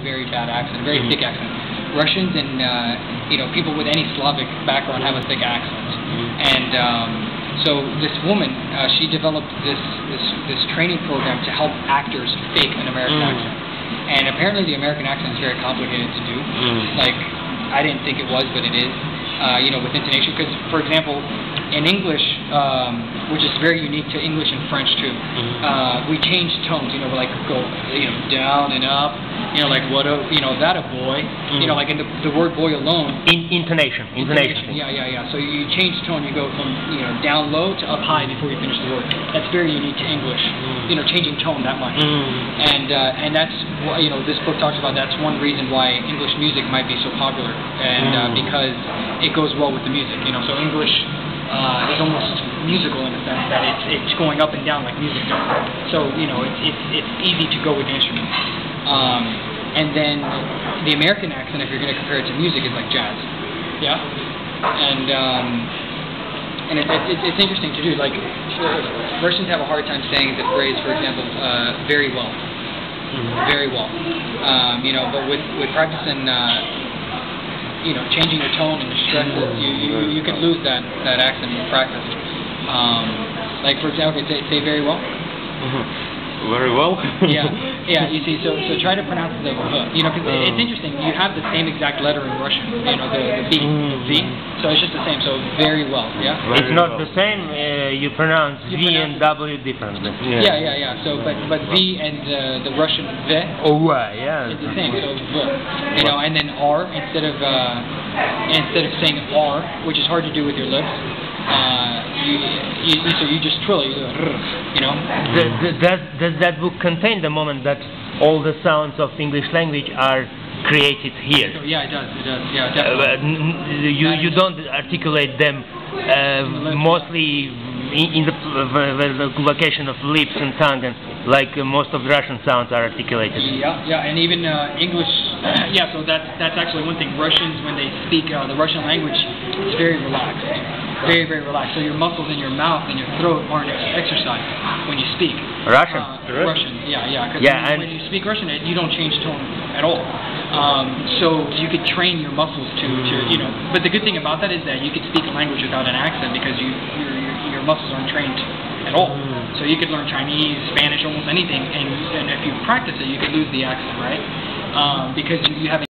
very bad accent, very thick accent. Russians and people with any Slavic background have a thick accent, and so this woman, she developed this training program to help actors fake an American accent, and apparently the American accent is very complicated to do. Like, I didn't think it was, but it is. With intonation, because, for example, in English, which is very unique to English and French too, we change tones. We like go, down and up. Like what a, that a boy. Like in the word boy alone. Intonation. Yeah. So you change tone. You go from down low to up high before you finish the word. That's very unique to English. Changing tone that much. And that's this book talks about. That's one reason why English music might be so popular, and because it goes well with the music. So English is almost musical in the sense that it's going up and down like music does. So it's easy to go with the instrument. And then the American accent, if you're going to compare it to music, is like jazz. Yeah. And it's interesting to do. Like Russians have a hard time saying the phrase, for example, very well. Very well. But with practicing. Changing your tone and your stresses, you can lose that accent in practice. Like for example, say very well. Very well. Yeah. You see, so try to pronounce the v. Because it's interesting. You have the same exact letter in Russian. The V, V. So it's just the same. So very well. Yeah. It's not the same. You pronounce V and W differently. Yeah. So but V and the Russian V. It's the same. So V. And then R instead of saying R, which is hard to do with your lips. So you just trill it. Does that book contain the moment that all the sounds of English language are created here? Yeah, it does. Yeah, definitely. You don't articulate them mostly in the location of lips and tongue, and like most of the Russian sounds are articulated. Yeah, and even English. Yeah, so that's actually one thing. Russians, when they speak the Russian language, it's very relaxed. Very, very relaxed. So your muscles in your mouth and your throat aren't exercised when you speak. Russian? Russian, yeah. Because when you speak Russian, you don't change tone at all. So you could train your muscles to But the good thing about that is that you could speak a language without an accent because your muscles aren't trained at all. So you could learn Chinese, Spanish, almost anything, and if you practice it, you could lose the accent, right? Because you have